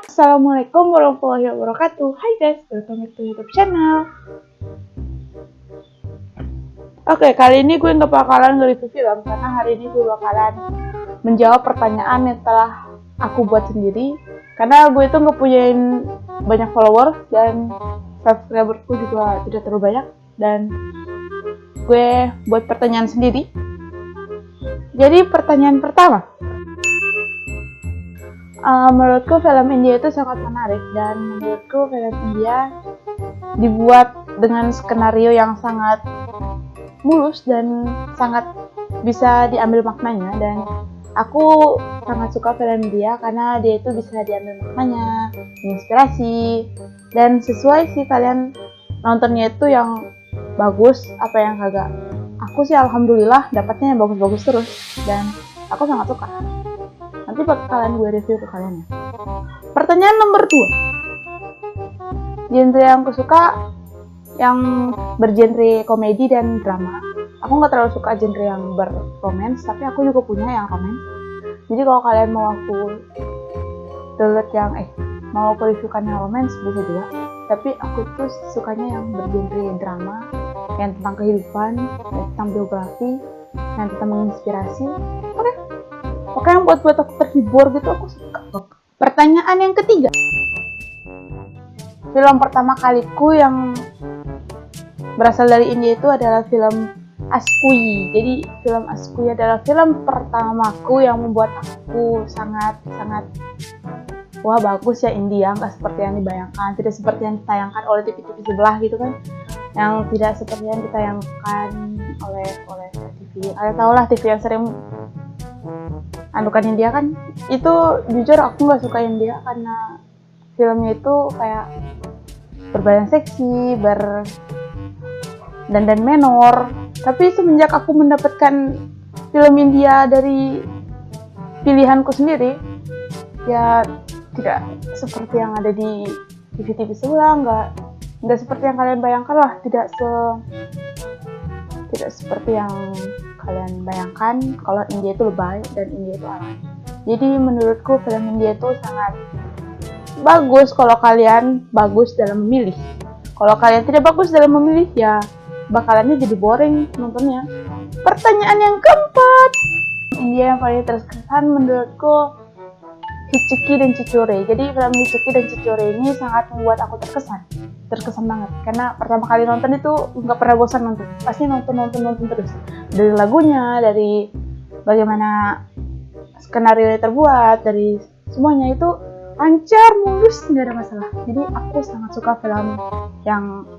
Assalamualaikum warahmatullahi wabarakatuh. Hai guys, welcome back to YouTube channel. Oke, kali ini gue nggak bakalan nge-review film karena hari ini gue bakalan menjawab pertanyaan yang telah aku buat sendiri. Karena gue itu ngepunyain banyak follower dan subscriberku juga tidak terlalu banyak, dan gue buat pertanyaan sendiri. Jadi pertanyaan pertama, menurutku film India itu sangat menarik, dan menurutku film India dibuat dengan skenario yang sangat mulus dan sangat bisa diambil maknanya, dan aku sangat suka film India karena dia itu bisa diambil maknanya, menginspirasi, dan sesuai sih kalian nontonnya itu yang bagus apa yang kagak. Aku sih alhamdulillah dapatnya yang bagus-bagus terus, dan aku sangat suka. Nanti bakalan gue review ke kalian ya. Pertanyaan nomor 2. Genre yang aku suka yang bergenre komedi dan drama. Aku nggak terlalu suka genre yang berromance, tapi aku juga punya yang romance. Jadi kalau kalian mau aku download yang mau aku reviewkan yang romance bisa juga. Tapi aku tuh sukanya yang bergenre drama, yang tentang kehidupan, yang tentang biografi, yang tentang menginspirasi. Oke, yang buat aku terhibur gitu, aku suka. Pertanyaan yang ketiga, film pertama kaliku yang berasal dari India itu adalah film Askuyi. Jadi film Askuyi adalah film pertamaku yang membuat aku sangat wah, bagus ya India, nggak seperti yang dibayangkan, tidak seperti yang ditayangkan oleh TV-TV sebelah gitu kan, yang tidak seperti yang ditayangkan oleh TV. Kalian tau lah TV yang sering andukan India kan, itu jujur aku nggak suka India karena filmnya itu kayak berbadan seksi, dandan menor. Tapi semenjak aku mendapatkan film India dari pilihanku sendiri, ya tidak seperti yang ada di TV-TV sebelah, nggak seperti yang kalian bayangkan lah, tidak seperti yang kalian bayangkan kalau India itu lebay dan India itu alay. Jadi menurutku film India itu sangat bagus kalau kalian bagus dalam memilih. Kalau kalian tidak bagus dalam memilih, ya bakalannya jadi boring nontonnya. Pertanyaan yang keempat, India yang paling terkesan menurutku Hichiki dan Chichore. Jadi film Hichiki dan Chichore ini sangat membuat aku terkesan banget, karena pertama kali nonton itu nggak pernah bosan nonton, pasti nonton terus, dari lagunya, dari bagaimana skenario yang terbuat, dari semuanya itu lancar, mulus, nggak ada masalah. Jadi aku sangat suka film yang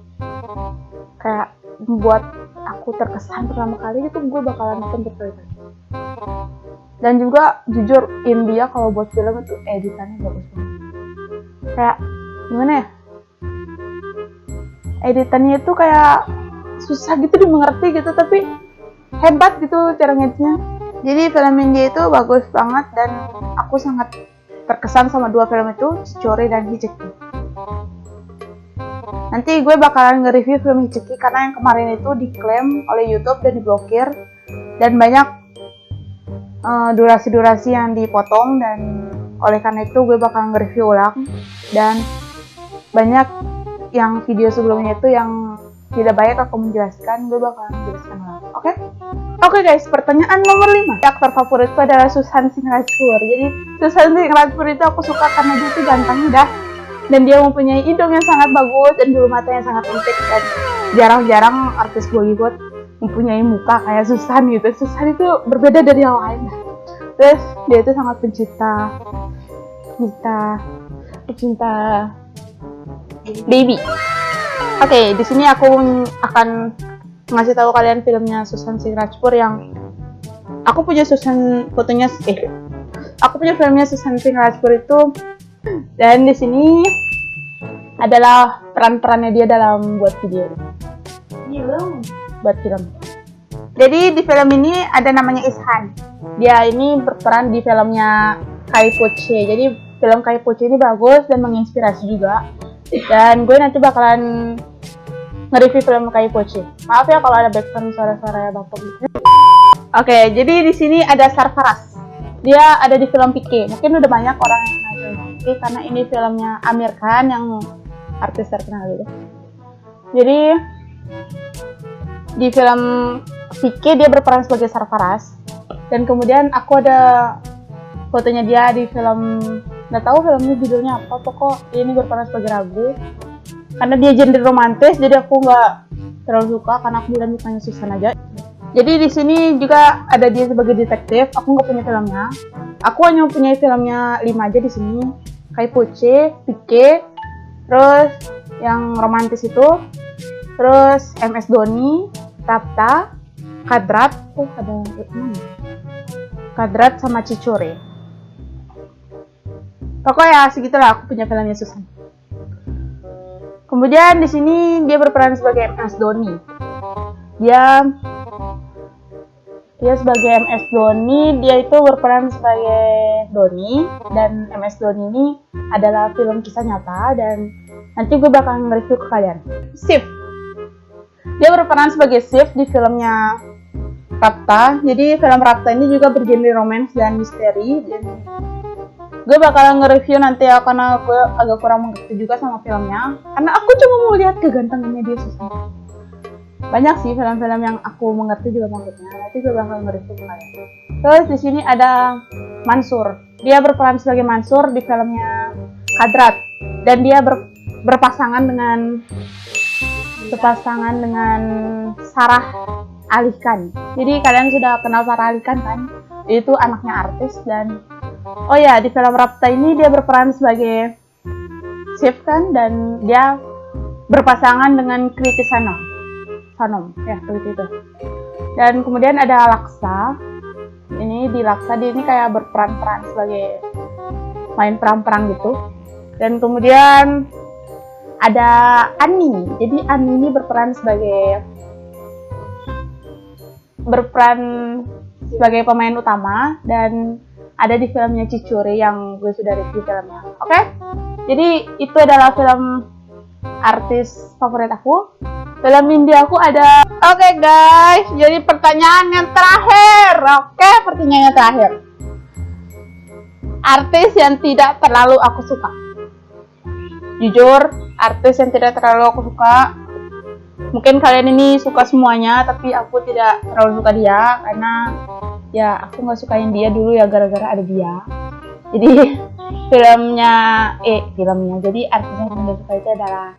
kayak membuat aku terkesan pertama kali itu, gue bakalan nonton berkali-kali. Dan juga jujur India kalau buat film itu editannya bagus banget. Kayak gimana ya? Editannya itu kayak susah gitu dimengerti gitu, tapi hebat gitu cara ngeditnya. Jadi film India itu bagus banget, dan aku sangat terkesan sama dua film itu, Chichore dan Hichiki. Nanti gue bakalan nge-review film Hichiki karena yang kemarin itu diklaim oleh YouTube dan diblokir, dan banyak durasi-durasi yang dipotong, dan oleh karena itu gue bakal nge-review ulang, dan banyak yang video sebelumnya itu yang tidak baik aku menjelaskan, gue bakal menjelaskan ulang. Oke guys, pertanyaan nomor 5. Aktor favoritku adalah Sushant Singh Rajput. Jadi Sushant Singh Rajput itu aku suka karena dia itu ganteng dah, dan dia mempunyai hidung yang sangat bagus dan bulu mata yang sangat cantik, dan jarang-jarang artis Bollywood mempunyai muka kayak Sushant gitu. Sushant itu berbeda dari yang lain. Terus dia itu sangat pencinta baby. Oke, di sini aku akan ngasih tahu kalian filmnya Sushant Singh Rajput yang aku punya aku punya filmnya Sushant Singh Rajput itu, dan di sini adalah peran-perannya dia dalam buat video. Buat film. Jadi di film ini ada namanya Ishan. Dia ini berperan di filmnya Kai Po Che. Jadi film Kai Po Che ini bagus dan menginspirasi juga. Dan gue nanti bakalan nge-review film Kai Po Che. Maaf ya kalau ada background suara-suara batuk gitu. Oke, jadi di sini ada Sarfaraz. Dia ada di film Pike. Mungkin udah banyak orang yang kenal film Pike karena ini filmnya Amir Khan yang artis terkenal gitu. Jadi di film Pike dia berperan sebagai Sarfaraz. Dan kemudian aku ada fotonya dia di film, nggak tahu filmnya judulnya apa, pokok ini berperan sebagai Ragu. Karena dia genre romantis, jadi aku nggak terlalu suka karena aku bilang mukanya Susan aja. Jadi di sini juga ada dia sebagai detektif. Aku nggak punya filmnya. Aku hanya punya filmnya 5 aja di sini. Kai Poche, Pike, terus yang romantis itu, terus MS Dhoni, Rapta, Kadrat, ada Kadrat sama Cicore. Pokoknya segitulah aku punya filmnya Susan. Kemudian di sini dia berperan sebagai MS Dhoni. Dia sebagai MS Dhoni, dia itu berperan sebagai Dhoni, dan MS Dhoni ini adalah film kisah nyata dan nanti gue bakal nge-review ke kalian. Sif. Dia berperan sebagai Sif di filmnya Rapta. Jadi film Rapta ini juga bergenre romance dan misteri, dan gue bakal nge-review nanti ya karena gue agak kurang mengerti juga sama filmnya karena aku cuma mau lihat kegantengannya dia sih. Banyak sih film-film yang aku mengerti juga maksudnya. Nanti gue bakal nge-review ke kalian. Terus di sini ada Mansur. Dia berperan sebagai Mansur di filmnya Kadrat dan dia berpasangan dengan Sarah Ali Khan. Jadi kalian sudah kenal Sarah Ali Khan kan? Itu anaknya artis. Dan oh ya, di film Rapta ini dia berperan sebagai Sif kan, dan dia berpasangan dengan Kriti Sanom, ya seperti itu. Dan kemudian ada Laksa. Ini di Laksa dia ini kayak berperan sebagai main perang gitu. Dan kemudian ada Ani. Jadi Ani ini berperan sebagai pemain utama dan ada di filmnya Cicuri yang gue sudah review filmnya. Oke? Jadi itu adalah film artis favorit aku. Film India aku ada. Oke guys, jadi pertanyaan yang terakhir. Pertanyaan yang terakhir. Artis yang tidak terlalu aku suka. Jujur, artis yang tidak terlalu aku suka. Mungkin kalian ini suka semuanya, tapi aku tidak terlalu suka dia karena ya aku nggak sukain dia dulu ya gara-gara ada dia. Jadi jadi artis yang aku suka itu adalah